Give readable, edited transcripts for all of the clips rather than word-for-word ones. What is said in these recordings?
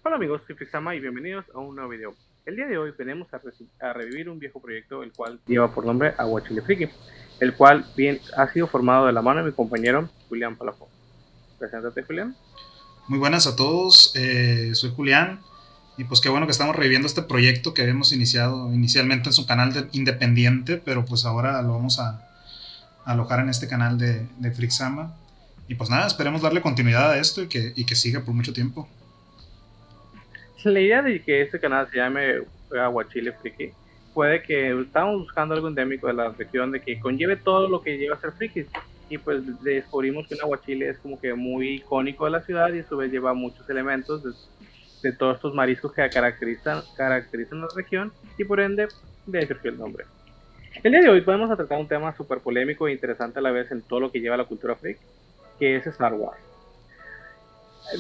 Hola amigos, soy Fixama y bienvenidos a un nuevo video. El día de hoy venimos a revivir un viejo proyecto el cual lleva por nombre Aguachile Friki, el cual bien ha sido formado de la mano de mi compañero Julián Palafón. Preséntate, Julián. Muy buenas a todos, soy Julián y pues qué bueno que estamos reviviendo este proyecto que habíamos iniciado inicialmente en su canal independiente, pero pues ahora lo vamos a alojar en este canal de Frixama. Y pues nada, esperemos darle continuidad a esto y que siga por mucho tiempo. La idea de que este canal se llame Aguachile Friki puede que estábamos buscando algo endémico de la región de que conlleve todo lo que lleva a ser frikis. Y pues descubrimos que un aguachile es como que muy icónico de la ciudad y a su vez lleva muchos elementos de todos estos mariscos que caracterizan la región y por ende de ahí surgió el nombre. El día de hoy vamos a tratar un tema súper polémico e interesante a la vez en todo lo que lleva a la cultura freak, que es Star Wars.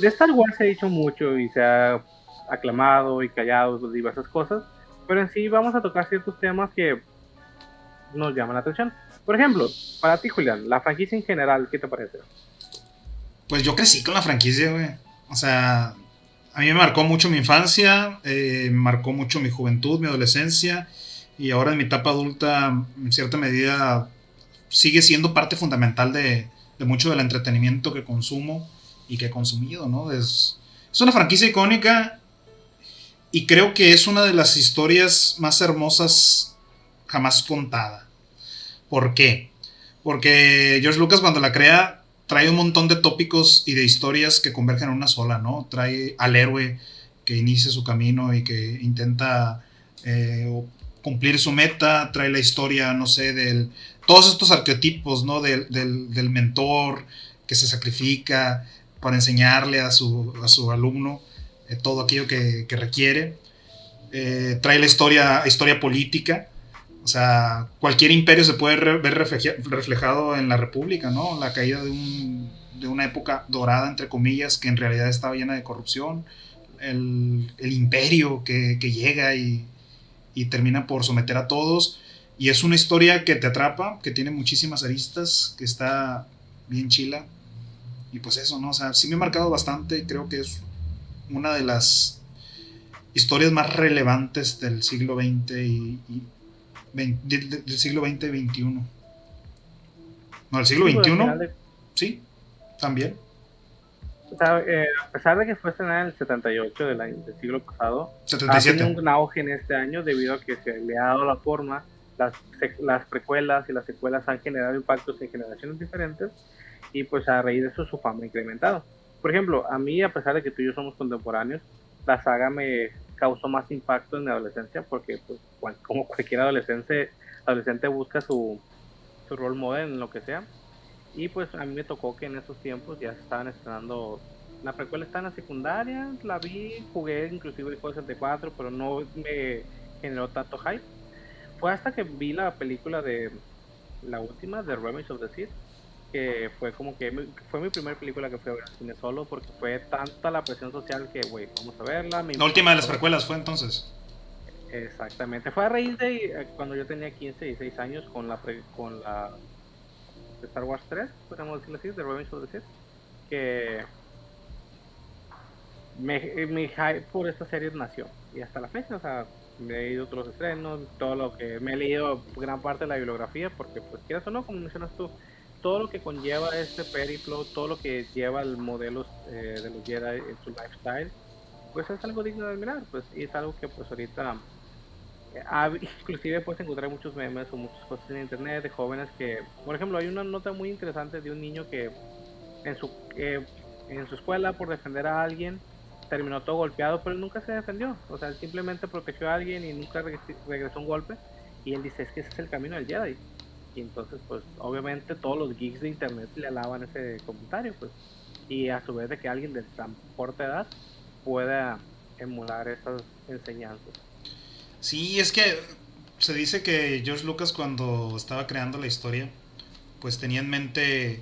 De Star Wars se ha dicho mucho y se ha aclamado y callado diversas cosas, pero en sí vamos a tocar ciertos temas que nos llaman la atención. Por ejemplo, para ti, Julián, la franquicia en general, ¿qué te parece? Pues yo crecí con la franquicia, güey. O sea, a mí me marcó mucho mi infancia, me marcó mucho mi juventud, mi adolescencia y ahora en mi etapa adulta, en cierta medida, sigue siendo parte fundamental de mucho del entretenimiento que consumo y que he consumido, ¿no? Es una franquicia icónica y creo que es una de las historias más hermosas jamás contada. ¿Por qué? Porque George Lucas cuando la crea trae un montón de tópicos y de historias que convergen en una sola, ¿no? Trae al héroe que inicia su camino y que intenta cumplir su meta, trae la historia, no sé, todos estos arquetipos, ¿no? Del mentor que se sacrifica para enseñarle a su alumno todo aquello que requiere. Trae la historia política, o sea, cualquier imperio se puede ver reflejado en la República, ¿no? La caída de una época dorada, entre comillas, que en realidad estaba llena de corrupción. El imperio que llega y termina por someter a todos. Y es una historia que te atrapa, que tiene muchísimas aristas, que está bien chila. Y pues eso, ¿no? O sea, sí me ha marcado bastante. Creo que es una de las historias más relevantes del siglo XX del siglo XX y XXI. No, del siglo Sí, pues al final XXI, de, sí, también. o sea, a pesar de que fue estrenada en el 78 del siglo pasado, setenta y ha tenido siete un auge en este año debido a que se le ha dado la forma, las precuelas y las secuelas han generado impactos en generaciones diferentes y pues a raíz de eso su fama ha incrementado. Por ejemplo, a mí, a pesar de que tú y yo somos contemporáneos, la saga me causó más impacto en mi adolescencia porque pues como cualquier adolescente busca su role model en lo que sea. Y pues a mí me tocó que en esos tiempos ya se estaban estrenando. La precuela está en la secundaria, la vi, jugué inclusive el juego 64, pero no me generó tanto hype. Fue hasta que vi la película de la última, de Revenge of the Sith, que fue como que fue mi primera película que fui a ver al cine solo, porque fue tanta la presión social que, güey, vamos a verla, me La última de las impulsó a ver. precuelas fue entonces. Exactamente, fue a raíz de cuando yo tenía 15 y 6 años con la Star Wars 3, podemos decirlo así, de Revenge of the Sith, que mi hype por esta serie nació. Y hasta la fecha, o sea, me he leído todos los estrenos, todo lo que me he leído, gran parte de la bibliografía, porque pues quieras o no, como mencionas tú, todo lo que conlleva este periplo, todo lo que lleva el modelo de los Jedi en su lifestyle, pues es algo digno de admirar, pues, y es algo que pues ahorita, inclusive puedes encontrar muchos memes o muchas cosas en internet de jóvenes que, por ejemplo, hay una nota muy interesante de un niño que en su, eh, en su escuela por defender a alguien terminó todo golpeado, pero él nunca se defendió. O sea, él simplemente protegió a alguien y nunca regresó un golpe. Y él dice, es que ese es el camino del Jedi. Y entonces, pues, obviamente todos los geeks de internet le alaban ese comentario, pues. Y a su vez de que alguien de tan corta edad pueda emular esas enseñanzas. Sí, es que se dice que George Lucas cuando estaba creando la historia, pues tenía en mente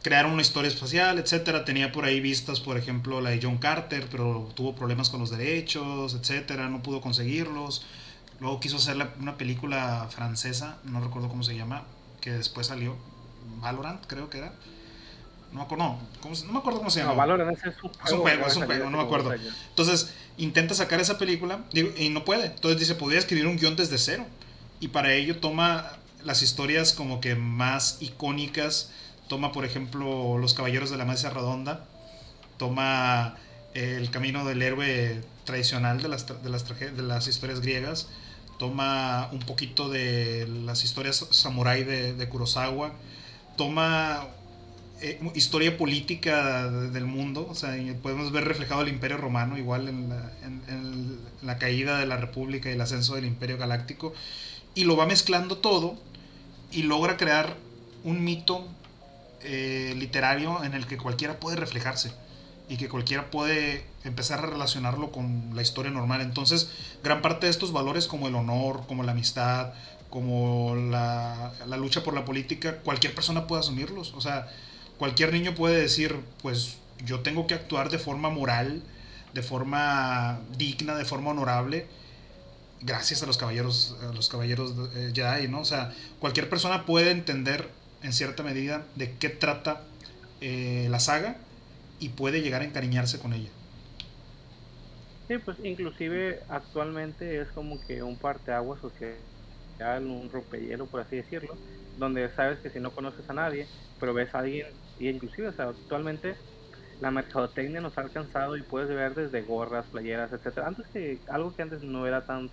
crear una historia espacial, etcétera. Tenía por ahí vistas, por ejemplo, la de John Carter, pero tuvo problemas con los derechos, etcétera, no pudo conseguirlos. Luego quiso hacer una película francesa, no recuerdo cómo se llama, que después salió, Valorant creo que era. No me acuerdo, no me acuerdo cómo se No, llama. Valorant es un juego que va a Es un salir juego, hace no me como dos acuerdo. años. Entonces, intenta sacar esa película y no puede. Entonces dice, podría escribir un guión desde cero. Y para ello toma las historias como que más icónicas. Toma, por ejemplo, Los Caballeros de la Mesa Redonda. Toma el camino del héroe tradicional de las historias griegas. Toma un poquito de las historias samurái de Kurosawa. Toma historia política del mundo, o sea, podemos ver reflejado el Imperio Romano igual en la caída de la República y el ascenso del Imperio Galáctico, y lo va mezclando todo y logra crear un mito literario en el que cualquiera puede reflejarse y que cualquiera puede empezar a relacionarlo con la historia normal. Entonces, gran parte de estos valores como el honor, como la amistad, como la lucha por la política, cualquier persona puede asumirlos. O sea, cualquier niño puede decir, pues yo tengo que actuar de forma moral, de forma digna, de forma honorable, gracias a los caballeros Jedi, ¿no? O sea, cualquier persona puede entender en cierta medida de qué trata la saga y puede llegar a encariñarse con ella. Sí, pues inclusive actualmente es como que un parteaguas social, un rompehielo, por así decirlo, donde sabes que si no conoces a nadie, pero ves a alguien, y inclusive, o sea, actualmente la mercadotecnia nos ha alcanzado y puedes ver desde gorras, playeras, etcétera. Antes que algo que antes no era tan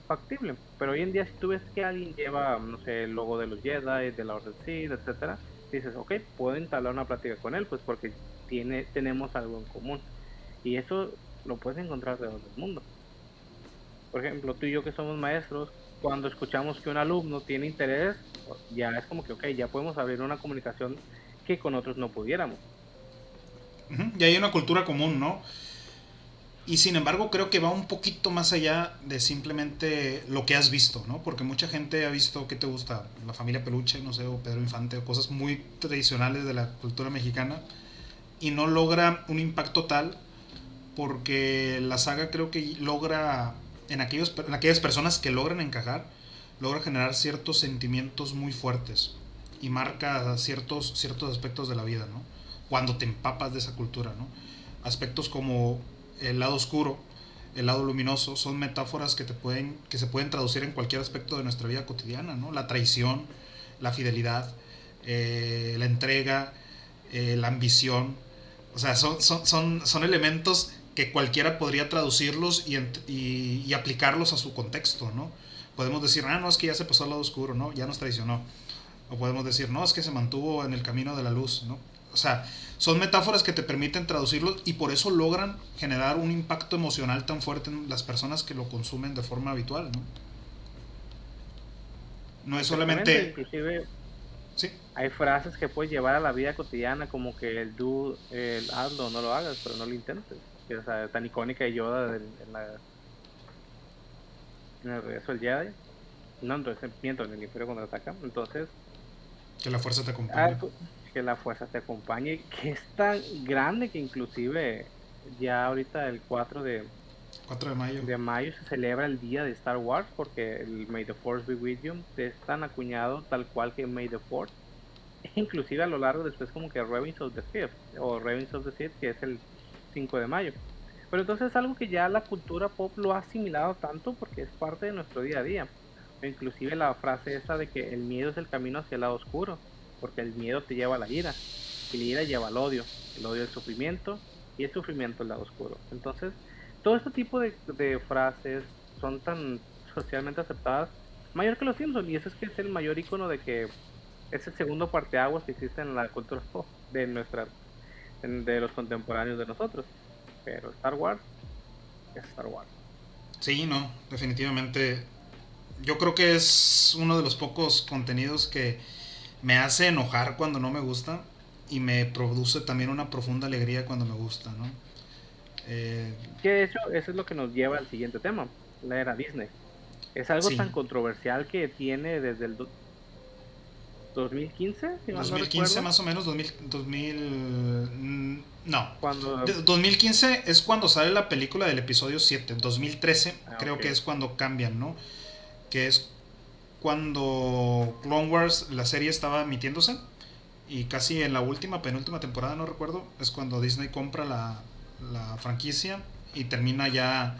factible, pero hoy en día si tú ves que alguien lleva, no sé, el logo de los Jedi, de la Orden Sith, etcétera, dices, ok, puedo entablar una plática con él, pues porque tenemos algo en común. Y eso lo puedes encontrar alrededor del mundo. Por ejemplo, tú y yo que somos maestros, cuando escuchamos que un alumno tiene interés, ya es como que, ok, ya podemos abrir una comunicación que con otros no pudiéramos. Uh-huh. Y hay una cultura común, ¿no? Y sin embargo creo que va un poquito más allá de simplemente lo que has visto, ¿no? Porque mucha gente ha visto, ¿qué te gusta? La familia Peluche, no sé, o Pedro Infante, o cosas muy tradicionales de la cultura mexicana, y no logra un impacto tal porque la saga creo que logra, en aquellas personas que logran encajar, logra generar ciertos sentimientos muy fuertes y marca ciertos aspectos de la vida, ¿no? Cuando te empapas de esa cultura, ¿no? Aspectos como el lado oscuro, el lado luminoso, son metáforas que se pueden traducir en cualquier aspecto de nuestra vida cotidiana, ¿no? La traición, la fidelidad, la entrega, la ambición, o sea, son elementos que cualquiera podría traducirlos y aplicarlos a su contexto, ¿no? Podemos decir, no, es que ya se pasó al lado oscuro, ¿no? Ya nos traicionó. O podemos decir, no, es que se mantuvo en el camino de la luz, ¿no? O sea, son metáforas que te permiten traducirlo y por eso logran generar un impacto emocional tan fuerte en las personas que lo consumen de forma habitual, ¿no? No es Exactamente, solamente... inclusive Sí, hay frases que puedes llevar a la vida cotidiana como que el hazlo, no lo hagas, pero no lo intentes. Que, o sea, tan icónica de Yoda en el regreso del Jedi. No, entonces miento en el Imperio contraataca. Entonces, que la fuerza te acompañe. algo que la fuerza te acompañe, que es tan grande que inclusive ya ahorita el 4 4 de mayo. de mayo se celebra el día de Star Wars porque el May the Force be with you es tan acuñado tal cual que May the Force. Inclusive a lo largo después como que Revenge of the Fifth o Revenge of the Sith que es el 5 de mayo. Pero entonces es algo que ya la cultura pop lo ha asimilado tanto porque es parte de nuestro día a día. O inclusive la frase esa de que el miedo es el camino hacia el lado oscuro, porque el miedo te lleva a la ira, y la ira lleva al odio, el odio al sufrimiento, y el sufrimiento al lado oscuro. Entonces, todo este tipo de frases son tan socialmente aceptadas, mayor que los Simpsons, y ese es que es el mayor icono de que es el segundo parteaguas que existe en la cultura pop de los contemporáneos de nosotros. Pero Star Wars es Star Wars. Sí, no, definitivamente. Yo creo que es uno de los pocos contenidos que me hace enojar cuando no me gusta y me produce también una profunda alegría cuando me gusta, ¿no? Eh, Que de hecho, eso es lo que nos lleva al siguiente tema, la era Disney. Es algo sí, tan controversial que tiene desde el 2015, si mal no 2015 recuerdo, más o menos, 2000 no. cuando... 2015 es cuando sale la película del episodio 7, 2013 creo que Ok. es cuando cambian, ¿no? Que es cuando Clone Wars, la serie estaba emitiéndose Y casi en la última, penúltima temporada, no recuerdo, es cuando Disney compra la franquicia y termina ya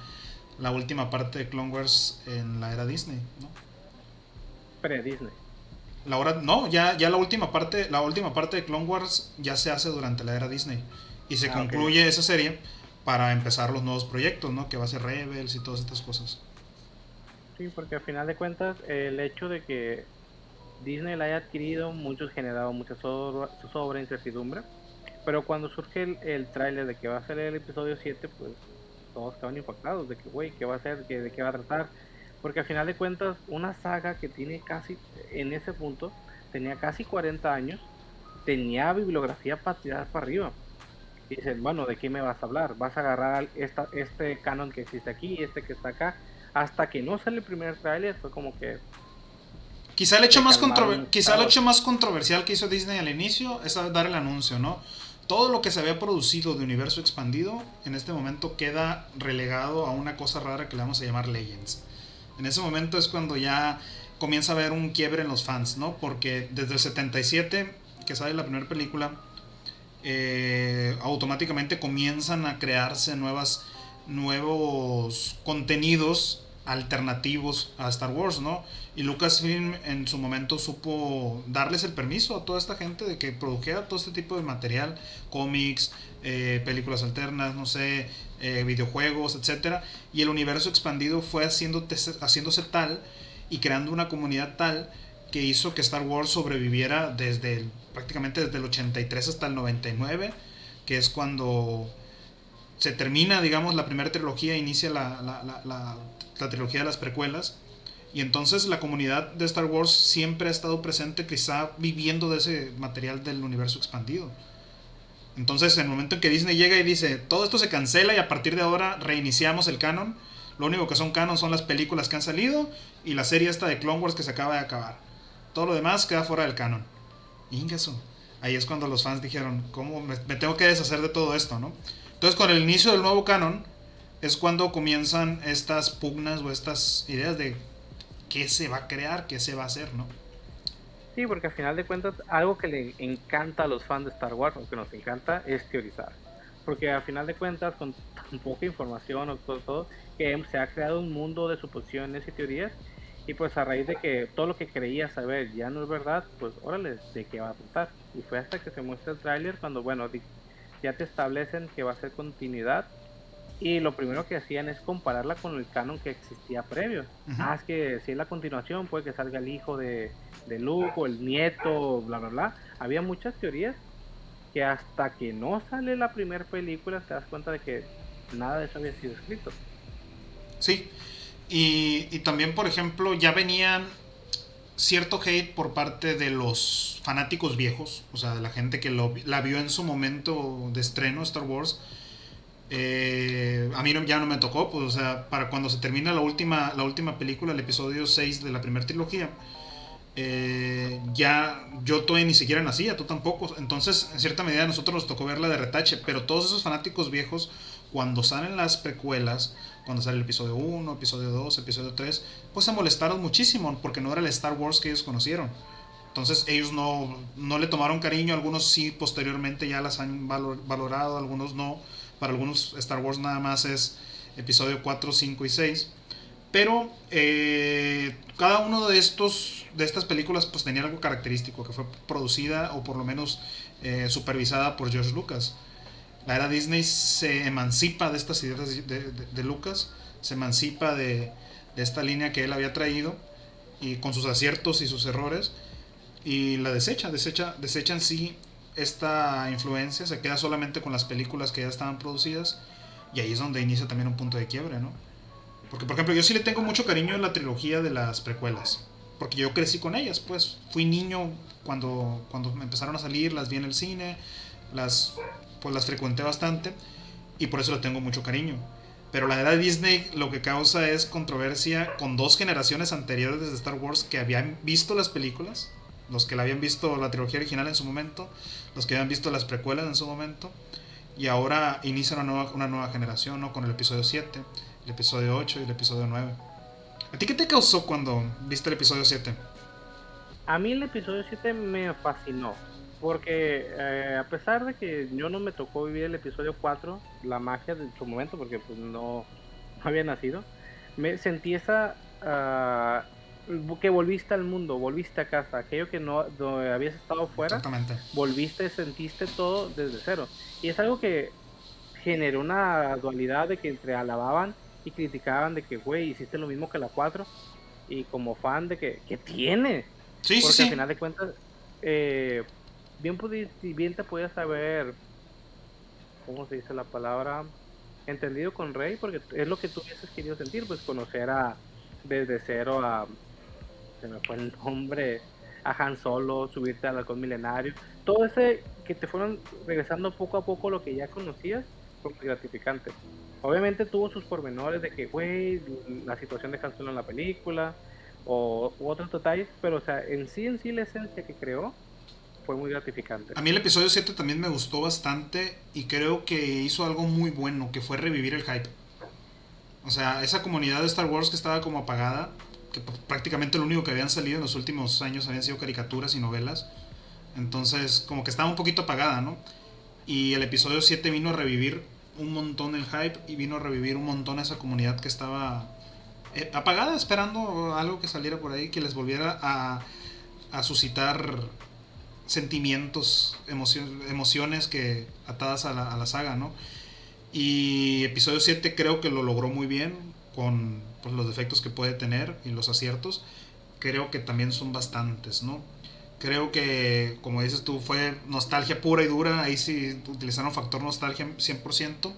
la última parte de Clone Wars en la era Disney, ¿no? Pre-Disney. La hora, no, ya la última parte de Clone Wars ya se hace durante la era Disney y se Ah, ok. concluye esa serie para empezar los nuevos proyectos, ¿no? Que va a ser Rebels y todas estas cosas. Sí, porque al final de cuentas, el hecho de que Disney la haya adquirido, muchos generado mucha sobre incertidumbre. Pero cuando surge el tráiler de que va a ser el episodio 7 pues todos estaban impactados de que, güey, ¿qué va a ser? ¿De qué va a tratar? Porque al final de cuentas, una saga que tiene casi, en ese punto, tenía casi 40 años, tenía bibliografía para tirar para arriba. Y dicen, bueno, ¿de qué me vas a hablar? ¿Vas a agarrar este canon que existe aquí, este que está acá? Hasta que no sale el primer tráiler, fue como que se calmaron muchas Quizá el aguas. hecho más controversial que hizo Disney al inicio es dar el anuncio, ¿no? Todo lo que se había producido de universo expandido en este momento queda relegado a una cosa rara que le vamos a llamar Legends. En ese momento es cuando ya comienza a haber un quiebre en los fans, ¿no? Porque desde el 77, que sale la primera película, automáticamente comienzan a crearse nuevos contenidos alternativos a Star Wars, ¿no? Y Lucasfilm en su momento supo darles el permiso a toda esta gente de que produjera todo este tipo de material, cómics, películas alternas, no sé, videojuegos, etcétera. Y el universo expandido fue haciéndose tal y creando una comunidad tal que hizo que Star Wars sobreviviera prácticamente desde el 83 hasta el 99, que es cuando se termina, digamos, la primera trilogía, inicia la trilogía de las precuelas. Y entonces la comunidad de Star Wars siempre ha estado presente, quizá viviendo de ese material del universo expandido. Entonces, en el momento en que Disney llega y dice, todo esto se cancela y a partir de ahora reiniciamos el canon, lo único que son canon son las películas que han salido y la serie esta de Clone Wars que se acaba de acabar. Todo lo demás queda fuera del canon. Ingaso. Ahí es cuando los fans dijeron, ¿cómo me tengo que deshacer de todo esto, no? Entonces, con el inicio del nuevo canon, es cuando comienzan estas pugnas o estas ideas de qué se va a crear, qué se va a hacer, ¿no? Sí, porque al final de cuentas, algo que le encanta a los fans de Star Wars, o que nos encanta, es teorizar. Porque al final de cuentas, con tan poca información o todo, que se ha creado un mundo de suposiciones y teorías. Y pues a raíz de que todo lo que creías saber ya no es verdad, pues órale, ¿de qué va a tratar? Y fue hasta que se muestra el tráiler cuando, bueno, ya te establecen que va a ser continuidad. Y lo primero que hacían es compararla con el canon que existía previo. Uh-huh. Ah, es que si es la continuación, puede que salga el hijo de Luke o el nieto, bla, bla, bla. Había muchas teorías que hasta que no sale la primera película te das cuenta de que nada de eso había sido escrito. Sí, y también, por ejemplo, ya venían cierto hate por parte de los fanáticos viejos, o sea, de la gente que la vio en su momento de estreno, Star Wars. A mí ya no me tocó, pues, o sea, para cuando se termina la última película, el episodio 6 de la primera trilogía, ya yo todavía ni siquiera nacía, tú tampoco. Entonces, en cierta medida, a nosotros nos tocó verla de retache. Pero todos esos fanáticos viejos, cuando salen las precuelas, cuando sale el episodio 1, episodio 2, episodio 3, pues se molestaron muchísimo porque no era el Star Wars que ellos conocieron. Entonces, ellos no le tomaron cariño. Algunos sí, posteriormente ya las han valorado, algunos no. Para algunos, Star Wars nada más es episodio 4, 5 y 6. Pero cada uno de estas películas pues tenía algo característico, que fue producida o por lo menos supervisada por George Lucas. La era Disney se emancipa de estas ideas de Lucas, se emancipa de esta línea que él había traído y con sus aciertos y sus errores, y la desecha en sí esta influencia, se queda solamente con las películas que ya estaban producidas, y ahí es donde inicia también un punto de quiebre, ¿no? Porque, por ejemplo, yo sí le tengo mucho cariño a la trilogía de las precuelas. Porque yo crecí con ellas, pues. Fui niño cuando me empezaron a salir, las vi en el cine, pues las frecuenté bastante. Y por eso le tengo mucho cariño. Pero la era de Disney lo que causa es controversia con dos generaciones anteriores de Star Wars que habían visto las películas. Los que la habían visto la trilogía original en su momento. Los que habían visto las precuelas en su momento. Y ahora inicia una nueva generación, ¿no? Con el episodio 7, el episodio 8 y el episodio 9. ¿A ti qué te causó cuando viste el episodio 7? A mí el episodio 7 me fascinó. Porque a pesar de que yo no me tocó vivir el episodio 4 la magia de su momento, porque pues no había nacido, me sentí esa que volviste al mundo, volviste a casa, aquello que no habías estado fuera, Exactamente. volviste, sentiste todo desde cero. Y es algo que generó una dualidad de que entre alababan y criticaban de que, güey, hiciste lo mismo que la 4 y como fan de que tiene, Sí, sí, porque al sí. final de cuentas, eh, bien te podías haber, ¿cómo se dice la palabra? Entendido con Rey, porque es lo que tú hubieses querido sentir, pues conocer a desde cero a, se me fue el nombre, a Han Solo, subirte al halcón milenario, todo ese que te fueron regresando poco a poco lo que ya conocías, fue muy gratificante. Obviamente tuvo sus pormenores de que, güey, la situación de Han Solo en la película, o u otros detalles, pero o sea, en sí la esencia que creó fue muy gratificante. A mí el episodio 7 también me gustó bastante y creo que hizo algo muy bueno, que fue revivir el hype. O sea, esa comunidad de Star Wars que estaba como apagada, que prácticamente lo único que habían salido en los últimos años habían sido caricaturas y novelas. Entonces, como que estaba un poquito apagada, ¿no? Y el episodio 7 vino a revivir un montón el hype y vino a revivir un montón esa comunidad que estaba apagada, esperando algo que saliera por ahí, que les volviera a suscitar sentimientos, emociones que atadas a la saga, ¿no? Y episodio 7 creo que lo logró muy bien con pues, los defectos que puede tener y los aciertos. Creo que también son bastantes, ¿no? Creo que, como dices tú, fue nostalgia pura y dura. Ahí sí utilizaron factor nostalgia 100%.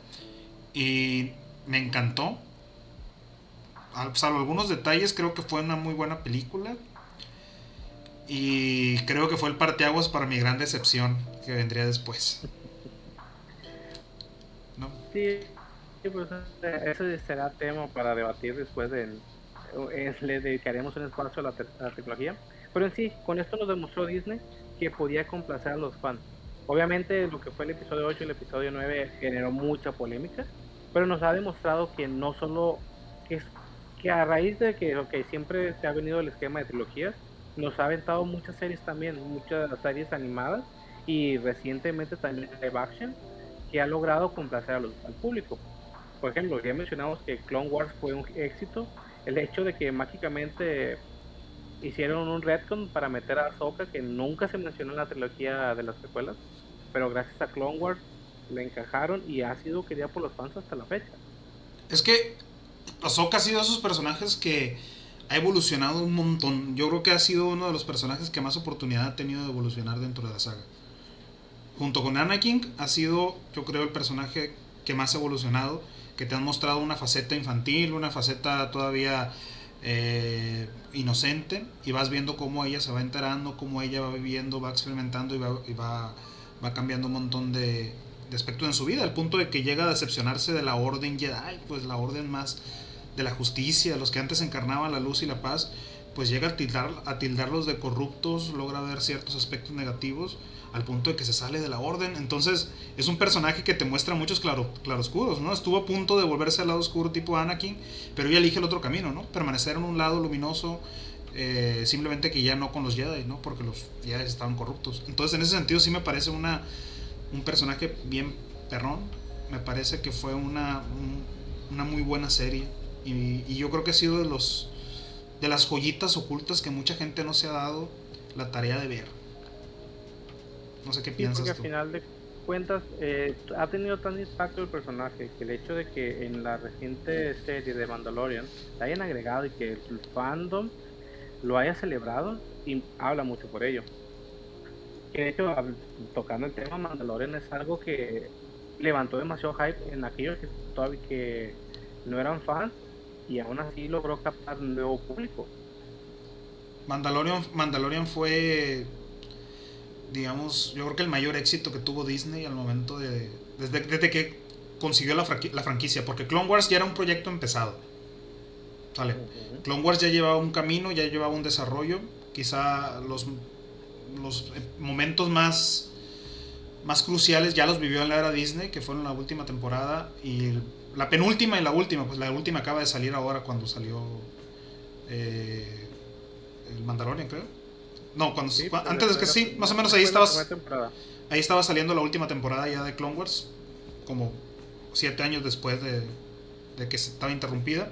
Y me encantó. Salvo algunos detalles, creo que fue una muy buena película. Y creo que fue el parteaguas para mi gran decepción que vendría después, ¿no? Sí, pues ese será tema para debatir después le dedicaremos un espacio a la tecnología. Pero en sí, con esto nos demostró Disney que podía complacer a los fans. Obviamente lo que fue el episodio 8 y el episodio 9 generó mucha polémica, pero nos ha demostrado que no solo que, que a raíz de que siempre se ha venido el esquema de trilogías, nos ha aventado muchas series también, muchas series animadas y recientemente también live action que ha logrado complacer al público. Por ejemplo, ya mencionamos que Clone Wars fue un éxito. El hecho de que mágicamente hicieron un retcon para meter a Ahsoka, que nunca se mencionó en la trilogía de las secuelas, pero gracias a Clone Wars le encajaron y ha sido querida por los fans hasta la fecha. Es que Ahsoka ha sido de esos personajes que ha evolucionado un montón. Yo creo que ha sido uno de los personajes que más oportunidad ha tenido de evolucionar dentro de la saga. Junto con Anakin ha sido, yo creo, el personaje que más ha evolucionado, que te han mostrado una faceta infantil, una faceta todavía inocente, y vas viendo cómo ella se va enterando, cómo ella va viviendo, va experimentando va cambiando un montón de aspectos en su vida, al punto de que llega a decepcionarse de la orden Jedi, pues la orden más de la justicia, los que antes encarnaban la luz y la paz, pues llega a tildarlos de corruptos, logra ver ciertos aspectos negativos, al punto de que se sale de la orden. Entonces es un personaje que te muestra muchos claroscuros, ¿no? Estuvo a punto de volverse al lado oscuro tipo Anakin, pero ella elige el otro camino, ¿no? Permanecer en un lado luminoso, simplemente que ya no con los Jedi, ¿no? Porque los Jedi estaban corruptos. Entonces en ese sentido sí me parece un personaje bien perrón. Me parece que fue una muy buena serie. Y yo creo que ha sido de las joyitas ocultas que mucha gente no se ha dado la tarea de ver. No sé qué Sí, porque piensas al tú. final de cuentas ha tenido tan impacto el personaje que el hecho de que en la reciente serie de Mandalorian la hayan agregado y que el fandom lo haya celebrado y habla mucho por ello. Que de hecho, tocando el tema, Mandalorian es algo que levantó demasiado hype en aquellos que todavía que no eran fans y aún así logró captar un nuevo público. Mandalorian fue, digamos, yo creo que el mayor éxito que tuvo Disney al momento desde que consiguió la franquicia, porque Clone Wars ya era un proyecto empezado. ¿Sale? Ujú. Clone Wars ya llevaba un camino, ya llevaba un desarrollo. Quizá los momentos más cruciales ya los vivió en la era Disney, que fueron la última temporada y la penúltima y la última. Pues la última acaba de salir ahora cuando salió el Mandalorian, creo. No, Sí, pues antes de que sí, más o menos ahí después de la estabas. primera temporada. Ahí estaba saliendo la última temporada ya de Clone Wars, como 7 años después de que se estaba interrumpida.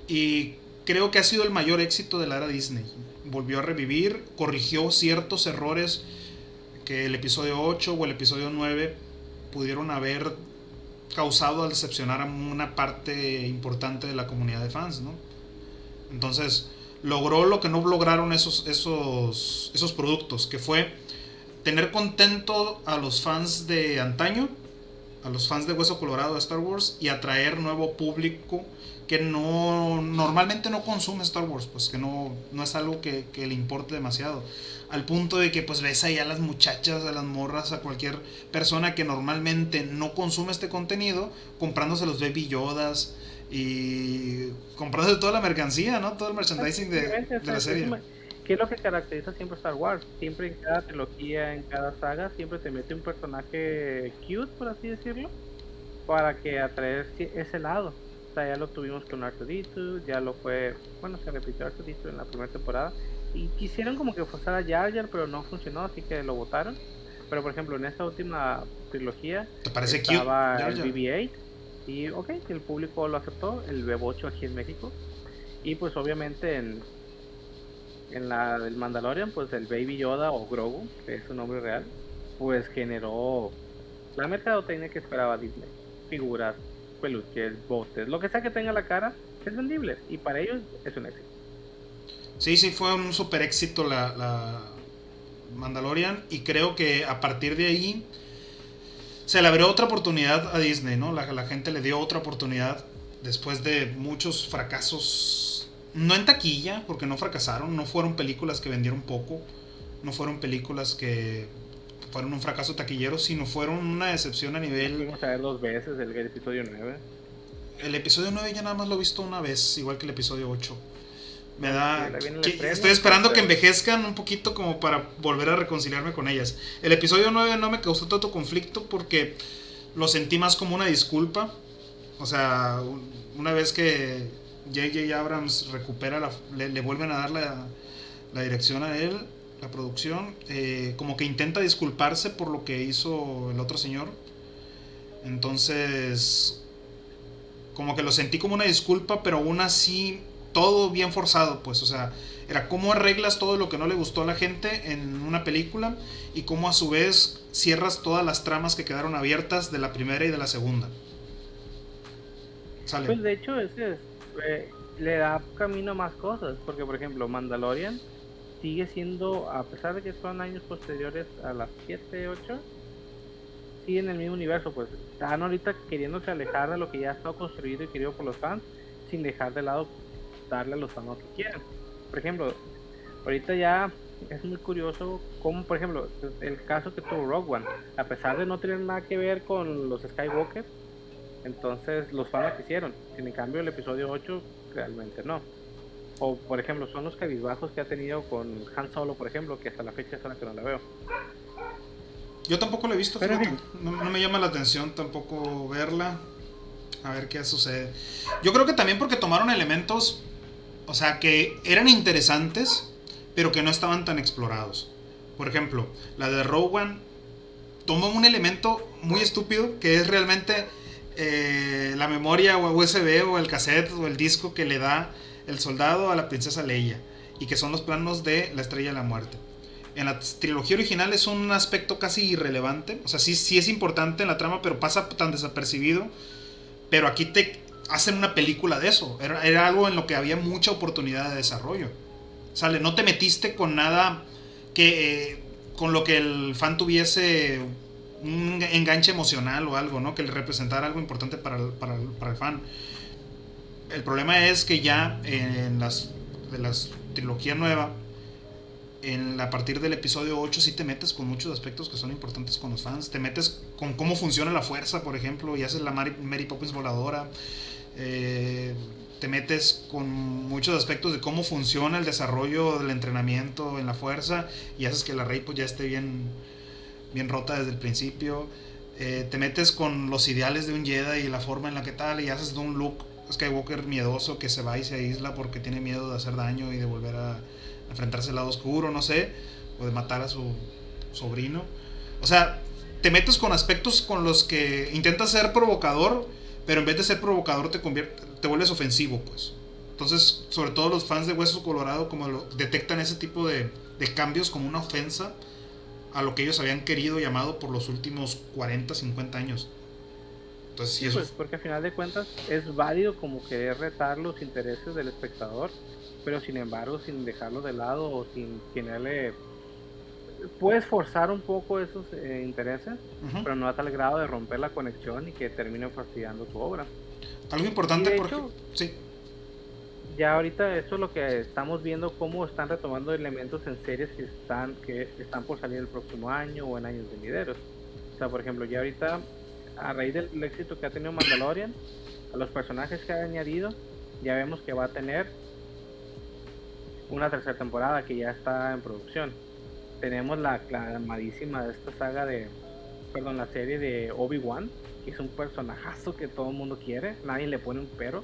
Y creo que ha sido el mayor éxito de la era Disney. Volvió a revivir, corrigió ciertos errores que el episodio 8 o el episodio 9 pudieron haber causado al decepcionar a una parte importante de la comunidad de fans, ¿no? Entonces, logró lo que no lograron esos productos, que fue tener contento a los fans de antaño, a los fans de Hueso Colorado de Star Wars, y atraer nuevo público que normalmente no consume Star Wars, pues que no es algo que le importe demasiado, al punto de que pues ves ahí a las muchachas, a las morras, a cualquier persona que normalmente no consume este contenido, comprándose los Baby Yodas y comprándose toda la mercancía, ¿no? Todo el merchandising de la serie. ¿Qué es lo que caracteriza siempre Star Wars? Siempre en cada trilogía, en cada saga, siempre te mete un personaje cute, por así decirlo, para que atraer ese lado. O sea, ya lo tuvimos con R2D2, ya lo fue, bueno, se repitió R2D2 en la primera temporada, y quisieron como que forzar a Jar Jar, pero no funcionó, así que lo botaron. Pero por ejemplo, en esta última trilogía ¿Te parece estaba cute, Jar el Jar? BB-8, y ok, el público lo aceptó, el Bebocho aquí en México, y pues obviamente en la del Mandalorian, pues el Baby Yoda o Grogu, que es su nombre real, pues generó la mercadotecnia que esperaba Disney. Figuras, peluches, botes, lo que sea que tenga la cara, es vendible. Y para ellos es un éxito. Sí, sí, fue un super éxito la Mandalorian, y creo que a partir de ahí se le abrió otra oportunidad a Disney, ¿no? La gente le dio otra oportunidad después de muchos fracasos, no en taquilla, porque no fracasaron, no fueron películas que vendieron poco, no fueron películas que fueron un fracaso taquillero, sino fueron una decepción a nivel... Fuimos a ver 2 veces el episodio 9. El episodio 9 ya nada más lo he visto una vez, igual que el episodio 8. Me da... Estreno, estoy esperando que pero envejezcan un poquito como para volver a reconciliarme con ellas. El episodio 9 no me causó tanto conflicto porque lo sentí más como una disculpa. O sea, una vez que J.J. Abrams recupera, le vuelven a dar la dirección a él, la producción, como que intenta disculparse por lo que hizo el otro señor. Entonces, como que lo sentí como una disculpa, pero aún así todo bien forzado, pues, o sea, era cómo arreglas todo lo que no le gustó a la gente en una película y cómo a su vez cierras todas las tramas que quedaron abiertas de la primera y de la segunda. Sale. pues de hecho le da camino a más cosas. Porque por ejemplo, Mandalorian sigue siendo, a pesar de que son años posteriores a las 7 8, sigue en el mismo universo. Pues están ahorita queriéndose alejar de lo que ya ha estado construido y querido por los fans, sin dejar de lado darle a los fans lo que quieren. Por ejemplo, ahorita ya es muy curioso como, por ejemplo, el caso que tuvo Rogue One, a pesar de no tener nada que ver con los Skywalker, entonces los fans la quisieron. En cambio, el episodio 8 realmente no. O por ejemplo, son los cabizbajos que ha tenido con Han Solo, por ejemplo, que hasta la fecha es la que no la veo. Yo tampoco lo he visto, Pero en fíjate. fin, No me llama la atención tampoco verla. A ver qué sucede. Yo creo que también porque tomaron elementos, o sea, que eran interesantes, pero que no estaban tan explorados. Por ejemplo, la de Rogue One toma un elemento muy estúpido, que es realmente la memoria o USB o el cassette o el disco que le da el soldado a la princesa Leia, y que son los planos de la Estrella de la Muerte. En la trilogía original es un aspecto casi irrelevante, o sea, sí es importante en la trama, pero pasa tan desapercibido. Pero aquí te hacen una película de eso. Era algo en lo que había mucha oportunidad de desarrollo. Sale, no te metiste con nada que con lo que el fan tuviese un enganche emocional o algo, ¿no? Que le representara algo importante para el fan. El problema es que ya de las trilogía nueva, a partir del episodio 8 sí te metes con muchos aspectos que son importantes con los fans. Te metes con cómo funciona la fuerza, por ejemplo, y haces la Mary Poppins voladora. Te metes con muchos aspectos de cómo funciona el desarrollo del entrenamiento en la fuerza, y haces que la Rey pues ya esté bien rota desde el principio. Te metes con los ideales de un Jedi y la forma en la que tal, y haces de un Luke Skywalker miedoso que se va y se aísla porque tiene miedo de hacer daño y de volver a enfrentarse al lado oscuro, no sé, o de matar a su sobrino. O sea, te metes con aspectos con los que intentas ser provocador, pero en vez de ser provocador te vuelves ofensivo, pues. Entonces, sobre todo los fans de Hueso Colorado como detectan ese tipo de cambios como una ofensa a lo que ellos habían querido llamado por los últimos 40, 50 años. Entonces, sí, eso. Pues porque al final de cuentas es válido como querer retar los intereses del espectador, pero sin embargo sin dejarlo de lado o sin tenerle... Puedes forzar un poco esos intereses, pero no a tal grado de romper la conexión y que termine fastidiando tu obra. Algo importante, porque sí. Ya ahorita eso es lo que estamos viendo, cómo están retomando elementos en series que están por salir el próximo año o en años venideros. O sea, por ejemplo, ya ahorita, a raíz del éxito que ha tenido Mandalorian, a los personajes que ha añadido, ya vemos que va a tener una tercera temporada que ya está en producción. Tenemos la aclamadísima de esta saga la serie de Obi-Wan, que es un personajazo que todo el mundo quiere, nadie le pone un pero,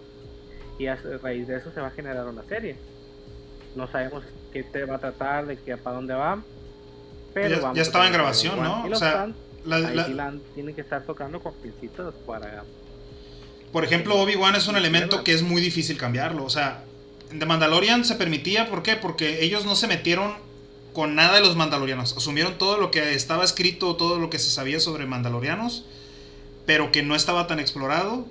y a raíz de eso se va a generar una serie. No sabemos qué te va a tratar, de qué para dónde va, pero ya estaba en grabación, ¿no? Y los fans tienen que estar tocando con pincitas para... Por ejemplo, Obi-Wan es un elemento que es muy difícil cambiarlo. O sea, de Mandalorian se permitía, ¿por qué? Porque ellos no se metieron con nada de los mandalorianos. Asumieron todo lo que estaba escrito, todo lo que se sabía sobre mandalorianos, pero que no estaba tan explorado.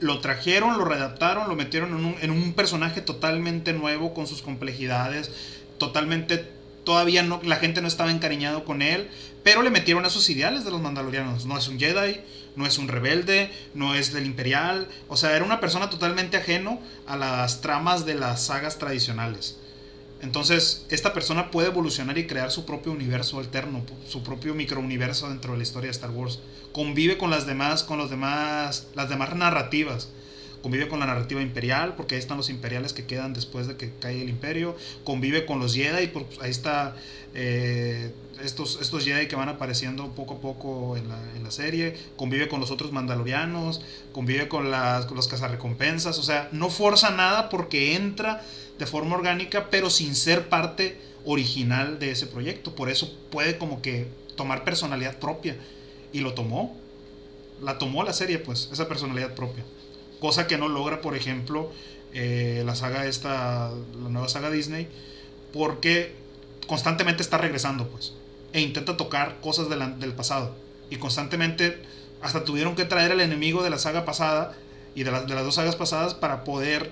Lo trajeron, lo readaptaron, lo metieron en un personaje totalmente nuevo, con sus complejidades, totalmente... Todavía no, la gente no estaba encariñado con él, pero le metieron esos ideales de los mandalorianos. No es un Jedi, no es un rebelde, no es del Imperial. O sea, era una persona totalmente ajeno a las tramas de las sagas tradicionales. Entonces, esta persona puede evolucionar y crear su propio universo alterno, su propio microuniverso dentro de la historia de Star Wars. Convive con las demás narrativas. Convive con la narrativa imperial, porque ahí están los imperiales que quedan después de que cae el imperio. Convive con los Jedi, pues ahí está estos Jedi que van apareciendo poco a poco en la serie. Convive con los otros mandalorianos, convive con los cazarrecompensas. O sea, no forza nada porque entra de forma orgánica, pero sin ser parte original de ese proyecto. Por eso puede como que tomar personalidad propia. Y lo tomó. La tomó la serie, pues, esa personalidad propia. Cosa que no logra, por ejemplo, la nueva saga Disney, porque constantemente está regresando, pues, e intenta tocar cosas del pasado. Y constantemente hasta tuvieron que traer al enemigo de la saga pasada y de las dos sagas pasadas para poder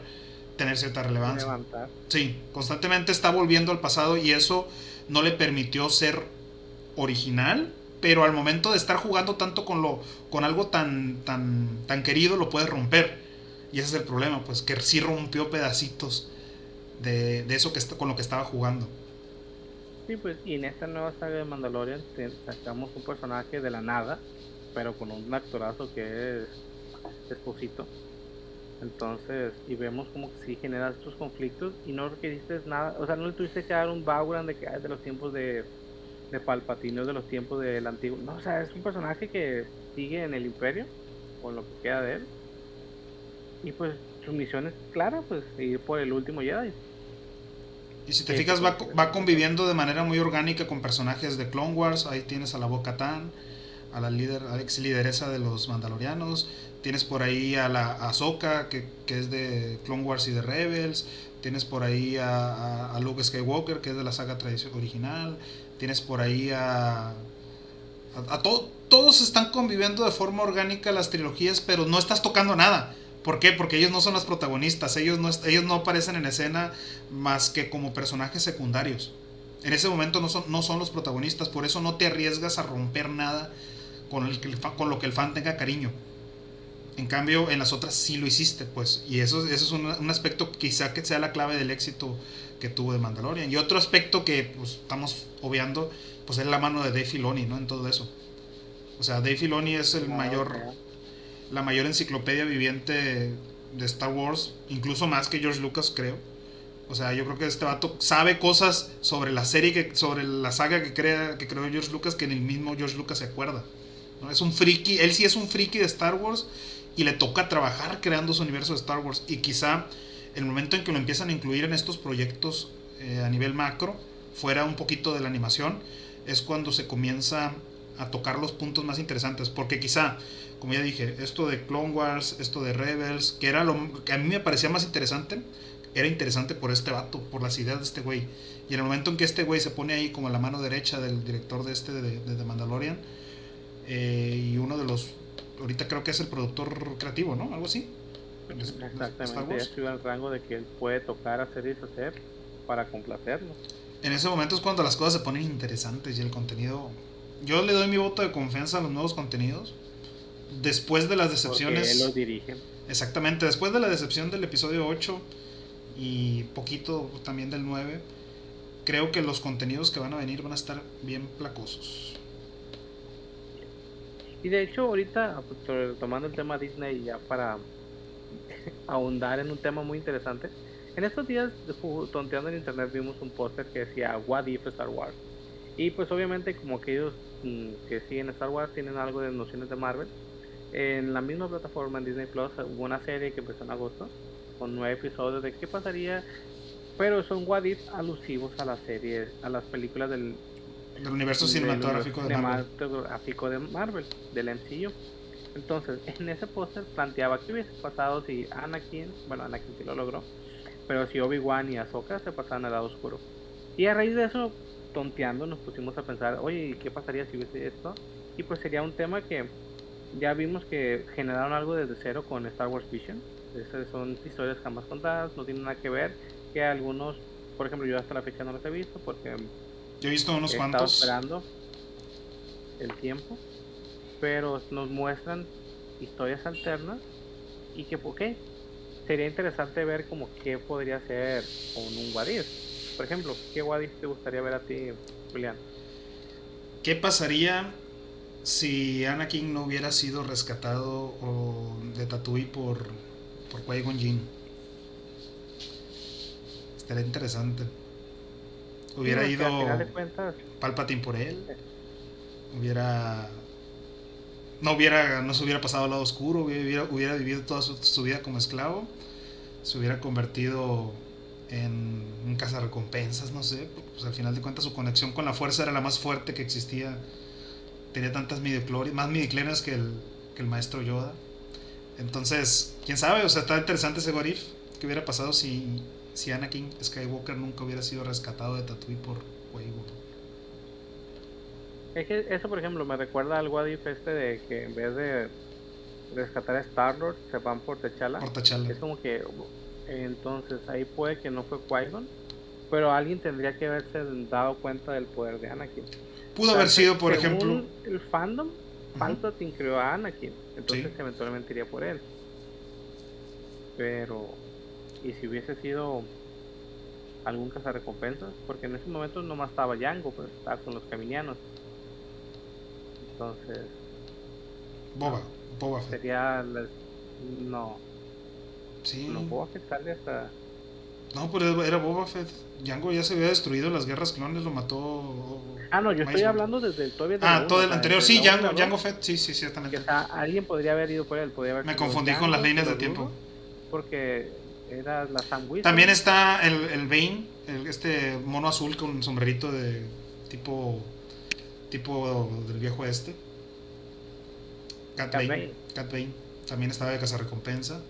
tener cierta relevancia. Levantar. Sí, constantemente está volviendo al pasado y eso no le permitió ser original, pero al momento de estar jugando tanto con algo tan querido, lo puedes romper. Y ese es el problema, pues, que sí rompió pedacitos de eso con lo que estaba jugando. Sí, pues, y en esta nueva saga de Mandalorian sacamos un personaje de la nada, pero con un actorazo que es Esposito. Entonces, y vemos como que sí genera estos conflictos y no requeriste nada, o sea, no le tuviste que dar un background de los tiempos de Palpatine, de los tiempos del antiguo. No, o sea, es un personaje que sigue en el Imperio, con lo que queda de él. Y pues su misión es clara, pues ir por el último Jedi. Y si te fijas, va conviviendo de manera muy orgánica con personajes de Clone Wars. Ahí tienes a la Bo-Katan, a la ex lideresa de los Mandalorianos. Tienes por ahí a la Ahsoka, que es de Clone Wars y de Rebels. Tienes por ahí a Luke Skywalker, que es de la saga original. Tienes por ahí todos están conviviendo de forma orgánica las trilogías, pero no estás tocando nada. ¿Por qué? Porque ellos no son los protagonistas, ellos no aparecen en escena más que como personajes secundarios. En ese momento no son los protagonistas, por eso no te arriesgas a romper nada con lo que el fan tenga cariño. En cambio, en las otras sí lo hiciste, pues. Y eso es un aspecto quizá que sea la clave del éxito que tuvo de Mandalorian. Y otro aspecto que pues, estamos obviando, pues es la mano de Dave Filoni, ¿no? En todo eso. O sea, Dave Filoni es la mayor enciclopedia viviente de Star Wars, incluso más que George Lucas, creo. O sea, yo creo que este vato sabe cosas sobre la serie, sobre la saga que creó George Lucas, que ni el mismo George Lucas se acuerda, ¿no? Es un friki, él sí es un friki de Star Wars y le toca trabajar creando su universo de Star Wars. Y quizá el momento en que lo empiezan a incluir en estos proyectos a nivel macro, fuera un poquito de la animación, es cuando se comienza a tocar los puntos más interesantes. Porque quizá, como ya dije, esto de Clone Wars, esto de Rebels, que era lo que a mí me parecía más interesante, era interesante por este vato, por las ideas de este güey. Y en el momento en que este güey se pone ahí como la mano derecha del director de The Mandalorian, y uno de los, ahorita creo que es el productor creativo, ¿no? Algo así. Exactamente, ya estuvo en el rango de que él puede tocar, hacer y deshacer para complacerlo. En ese momento es cuando las cosas se ponen interesantes y el contenido... Yo le doy mi voto de confianza a los nuevos contenidos. Después de las decepciones... Porque él los dirige. Exactamente, después de la decepción del episodio 8 y poquito también del 9, creo que los contenidos que van a venir van a estar bien placosos. Y de hecho ahorita, tomando el tema Disney ya para ahondar en un tema muy interesante, en estos días tonteando en internet vimos un póster que decía What If Star Wars. Y pues obviamente como aquellos que siguen Star Wars tienen algo de nociones de Marvel, en la misma plataforma en Disney Plus hubo una serie que empezó en agosto con 9 episodios de qué pasaría, pero son What If alusivos a las series, a las películas del universo cinematográfico de Marvel, del MCU. Entonces, en ese póster planteaba qué hubiese pasado si Anakin sí lo logró, pero si Obi-Wan y Ahsoka se pasaban al lado oscuro. Y a raíz de eso, tonteando, nos pusimos a pensar, oye, ¿qué pasaría si hubiese esto? Y pues sería un tema que ya vimos que generaron algo desde cero con Star Wars Vision. Esas son historias jamás contadas, no tienen nada que ver, que algunos, por ejemplo, yo hasta la fecha no los he visto porque yo he visto unos he cuantos. estado esperando el tiempo, pero nos muestran historias alternas y que, ¿por qué? Sería interesante ver como qué podría ser con un What If. Por ejemplo, ¿qué What If te gustaría ver a ti, Julián? ¿Qué pasaría si Anakin no hubiera sido rescatado de Tatooine por Qui-Gon Jinn? Estaría interesante. Hubiera ido al final de cuentas, Palpatine por él. No se hubiera pasado al lado oscuro, hubiera vivido toda su vida como esclavo, se hubiera convertido en un cazarrecompensas, no sé, pues al final de cuentas su conexión con la fuerza era la más fuerte que existía, tenía tantas más midichlorians que el maestro Yoda. Entonces, quién sabe, o sea, está interesante ese what if, qué hubiera pasado si Anakin Skywalker nunca hubiera sido rescatado de Tatooine por Qui-Gon. es que eso, por ejemplo, me recuerda al What If de que en vez de rescatar a Star-Lord se van por T'Challa. Es como que entonces ahí puede que no fue Qui-Gon, pero alguien tendría que haberse dado cuenta del poder de Anakin. Pudo haber sido, por ejemplo, el fandom, Palpatine creó a Anakin, entonces sí, eventualmente iría por él. Pero y si hubiese sido algún cazarrecompensas, porque en ese momento nomás estaba Jango, pues estaba con los caminianos. Entonces Boba Fett. Sería no. Sí. No Boba Fett sale hasta. No, pero era Boba Fett. Jango ya se había destruido en las guerras clones, lo mató. No, yo estoy hablando desde todavía todo el anterior, sí, Jango Fett, sí, ciertamente. Que, alguien podría haber ido por él, me confundí con las líneas de tiempo. Porque era la Sam Wilson. También está el Bane, este mono azul con un sombrerito de tipo del viejo este. Cat Bane. También estaba de cazarrecompensa.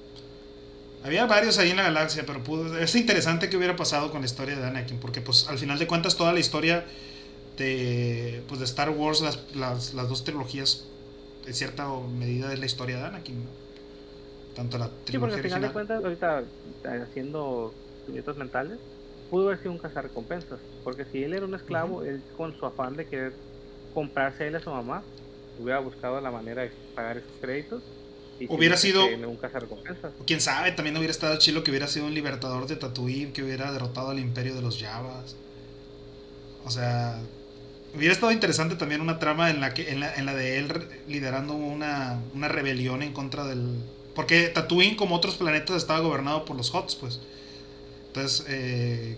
Había varios ahí en la galaxia, pero es interesante que hubiera pasado con la historia de Anakin, porque pues al final de cuentas toda la historia de Star Wars, las dos trilogías, en cierta medida es la historia de Anakin, ¿no? Tanto la trilogía porque al original. final de cuentas, ahorita haciendo puñetos mentales, pudo haber sido un cazarrecompensas, porque si él era un esclavo, él con su afán de querer comprarse a él a su mamá, hubiera buscado la manera de pagar esos créditos. Hubiera sido un cazarrecompensas. Quién sabe, también hubiera estado chilo que hubiera sido un libertador de Tatooine, que hubiera derrotado al imperio de los Jawas. O sea, hubiera estado interesante también una trama en la de él liderando una rebelión en contra del... Porque Tatooine, como otros planetas, estaba gobernado por los Hutts, pues. Entonces,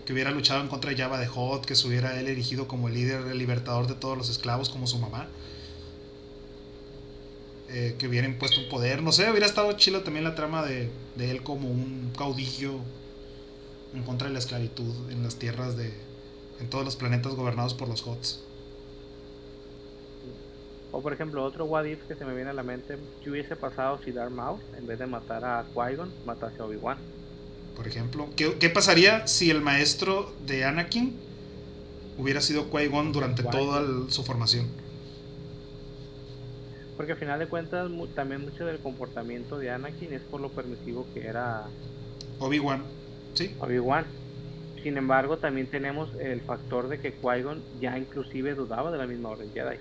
que hubiera luchado en contra de Jabba the Hutt, que se hubiera él erigido como el líder, el libertador de todos los esclavos, como su mamá. Que hubiera impuesto un poder, no sé, hubiera estado chilo también la trama de él como un caudillo en contra de la esclavitud en las tierras en todos los planetas gobernados por los Hots. O por ejemplo, otro what if que se me viene a la mente, ¿qué hubiese pasado si Darth Maul, en vez de matar a Qui-Gon, matase a Obi-Wan? Por ejemplo, ¿qué pasaría si el maestro de Anakin hubiera sido Qui-Gon durante toda su formación? Porque al final de cuentas también mucho del comportamiento de Anakin es por lo permisivo que era Obi-Wan, ¿sí? Obi-Wan. Sin embargo, también tenemos el factor de que Qui-Gon ya inclusive dudaba de la misma Orden Jedi.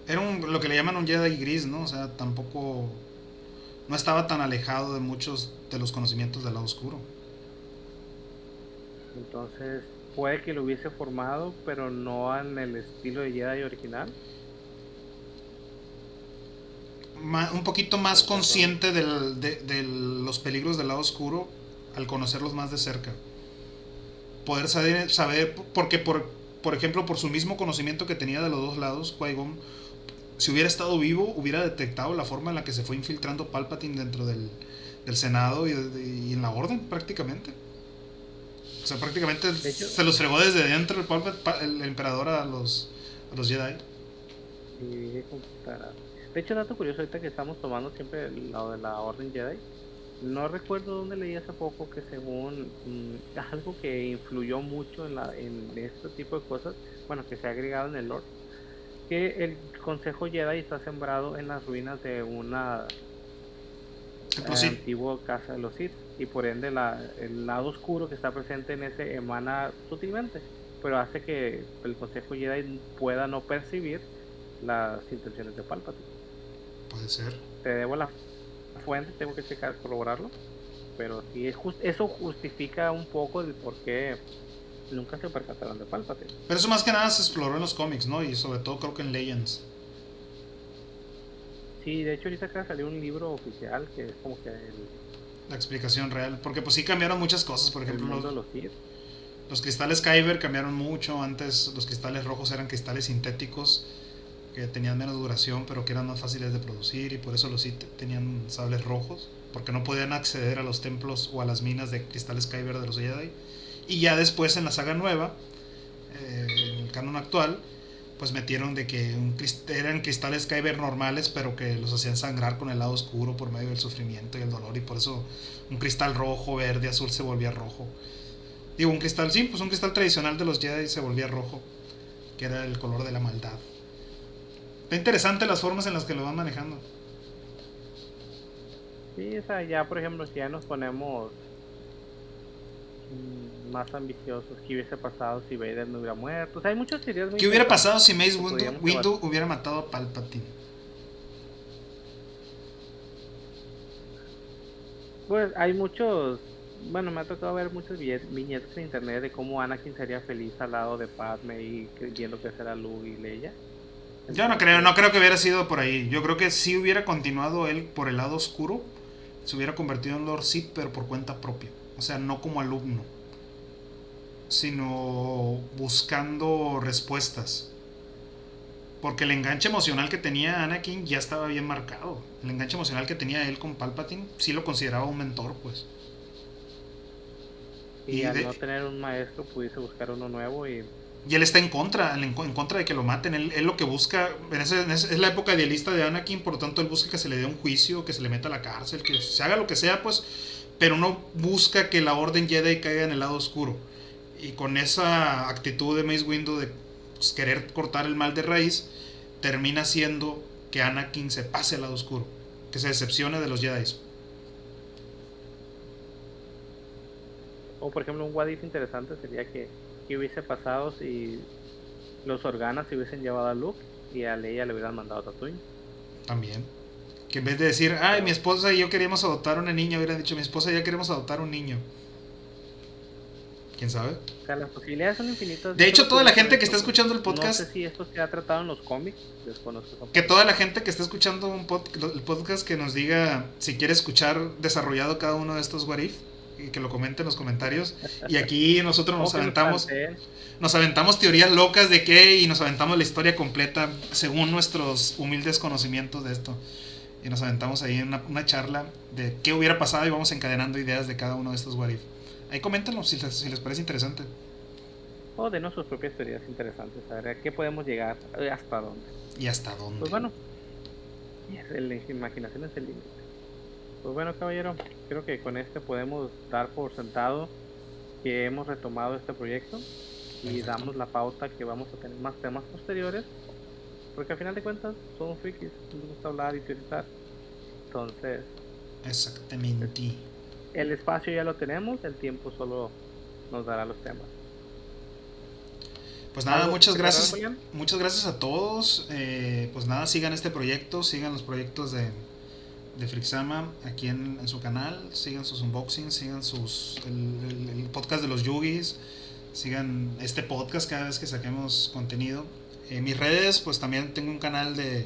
Era lo que le llaman un Jedi gris, ¿no? O sea, tampoco... No estaba tan alejado de muchos de los conocimientos del lado oscuro. Entonces, puede que lo hubiese formado, pero no en el estilo de Jedi original. Un poquito más consciente de los peligros del lado oscuro al conocerlos más de cerca. Poder saber porque por ejemplo, por su mismo conocimiento que tenía de los dos lados, Qui-Gon, si hubiera estado vivo, hubiera detectado la forma en la que se fue infiltrando Palpatine dentro del Senado y en la Orden, prácticamente. O sea, prácticamente se los fregó desde dentro el emperador a los Jedi. De hecho, dato curioso, ahorita que estamos tomando siempre el lado de la Orden Jedi, no recuerdo dónde leí hace poco que según algo que influyó mucho en este tipo de cosas, bueno, que se ha agregado en el lore, que el Consejo Jedi está sembrado en las ruinas de una antigua casa de los Sith, y por ende el lado oscuro que está presente en ese emana sutilmente, pero hace que el Consejo Jedi pueda no percibir las intenciones de Palpatine. Puede ser. Te debo la fuente, tengo que checar, corroborarlo, pero sí, eso justifica un poco el por qué nunca se percataron de Palpatine. Pero eso más que nada se exploró en los cómics, ¿no? Y sobre todo creo que en Legends. Sí, de hecho ahorita acá salió un libro oficial que es como que la explicación real, porque pues sí cambiaron muchas cosas. Por ejemplo, los cristales Kyber cambiaron mucho. Antes los cristales rojos eran cristales sintéticos que tenían menos duración, pero que eran más fáciles de producir, y por eso los Sith tenían sables rojos, porque no podían acceder a los templos o a las minas de cristales Kyber de los Jedi. Y ya después en la saga nueva, en el canon actual, pues metieron de que eran cristales Kyber normales, pero que los hacían sangrar con el lado oscuro por medio del sufrimiento y el dolor, y por eso un cristal rojo, verde, azul se volvía rojo. Digo, un cristal, sí, pues un cristal tradicional de los Jedi se volvía rojo, que era el color de la maldad. Está interesante las formas en las que lo van manejando. Sí, o sea, ya por ejemplo, si ya nos ponemos más ambiciosos, ¿qué hubiese pasado si Vader no hubiera muerto? O sea, hay muchas teorías muy... ¿Qué hubiera pasado si Mace Windu hubiera matado a Palpatine? Pues hay muchos... Bueno, me ha tocado ver muchos viñetas en internet de cómo Anakin sería feliz al lado de Padme y viendo que será Luke y Leia. Yo no creo que hubiera sido por ahí. Yo creo que sí hubiera continuado él por el lado oscuro, se hubiera convertido en Lord Sith, pero por cuenta propia. O sea, no como alumno, sino buscando respuestas. Porque el enganche emocional que tenía Anakin ya estaba bien marcado. El enganche emocional que tenía él con Palpatine sí lo consideraba un mentor, pues. Y al no tener un maestro pudiese buscar uno nuevo y él está en contra de que lo maten. Él lo que busca, es la época idealista de Anakin, por lo tanto él busca que se le dé un juicio, que se le meta a la cárcel, que se haga lo que sea, pues, pero no busca que la Orden Jedi caiga en el lado oscuro. Y con esa actitud de Mace Windu de pues, querer cortar el mal de raíz, termina haciendo que Anakin se pase al lado oscuro, que se decepcione de los Jedi. O por ejemplo, un what if interesante sería que hubiese pasado si los Organas se hubiesen llevado a Luke y a Leia le hubieran mandado a Tatooine. También. Que en vez de decir, ay, mi esposa y yo queríamos adoptar una niña, hubieran dicho, mi esposa y yo queremos adoptar un niño. ¿Quién sabe? O sea, las posibilidades son infinitas. De hecho, toda la gente que está escuchando el podcast... No sé si esto se ha tratado en los cómics. Que toda la gente que está escuchando el podcast que nos diga si quiere escuchar desarrollado cada uno de estos what if, y que lo comente en los comentarios. Y aquí nosotros nos aventamos teorías locas de qué, y nos aventamos la historia completa según nuestros humildes conocimientos de esto. Y nos aventamos ahí en una charla de qué hubiera pasado, y vamos encadenando ideas de cada uno de estos what if. Ahí coméntanos si les parece interesante. O denos sus propias teorías interesantes, a ver a qué podemos llegar, hasta dónde. ¿Y hasta dónde? Pues bueno, la imaginación es el límite. Pues bueno, caballero, creo que con este podemos dar por sentado que hemos retomado este proyecto y Perfecto. damos la pauta que vamos a tener más temas posteriores, porque al final de cuentas somos frikis, nos gusta hablar y teorizar. Entonces, pues, Exactamente. el espacio ya lo tenemos, el tiempo solo nos dará los temas. Pues nada, ¿Algo que cerrar, Julián? muchas gracias a todos. Pues nada, sigan este proyecto, sigan los proyectos de Frixama aquí en su canal, sigan sus unboxings, sigan el podcast de los Yugis, sigan este podcast cada vez que saquemos contenido. En mis redes, pues también tengo un canal de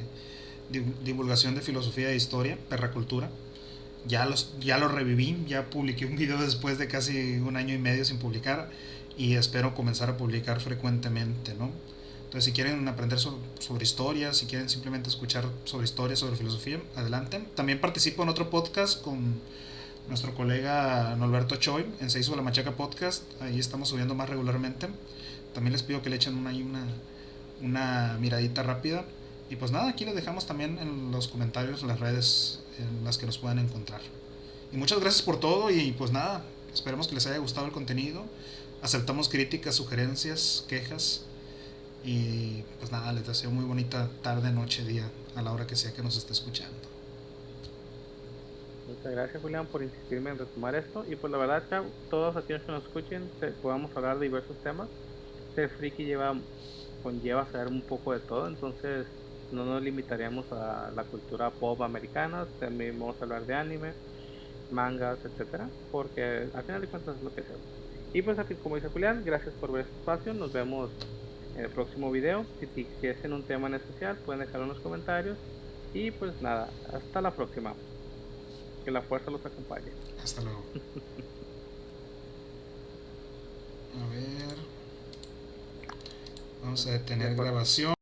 divulgación de filosofía e historia, perracultura. Ya lo reviví, ya publiqué un video después de casi un año y medio sin publicar y espero comenzar a publicar frecuentemente, ¿no? Entonces, si quieren aprender sobre historia, si quieren simplemente escuchar sobre historia, sobre filosofía, adelante. También participo en otro podcast con nuestro colega Norberto Choi, en Se hizo la Machaca Podcast. Ahí estamos subiendo más regularmente. También les pido que le echen ahí una miradita rápida. Y pues nada, aquí les dejamos también en los comentarios las redes en las que nos puedan encontrar. Y muchas gracias por todo y pues nada, esperemos que les haya gustado el contenido. Aceptamos críticas, sugerencias, quejas. Y pues nada, les deseo muy bonita tarde, noche, día, a la hora que sea que nos esté escuchando. Muchas gracias, Julián, por insistirme en retomar esto. Y pues la verdad, chao, todos aquellos que nos escuchen, podamos hablar de diversos temas. Ser friki conlleva saber un poco de todo, entonces no nos limitaríamos a la cultura pop americana, también vamos a hablar de anime, mangas, etcétera, porque al final de cuentas es lo que hacemos. Y pues aquí, como dice Julián, gracias por ver este espacio, nos vemos en el próximo video. Si quieren un tema en especial, pueden dejarlo en los comentarios. Y pues nada, hasta la próxima. Que la fuerza los acompañe. Hasta luego. A ver. Vamos a detener grabación.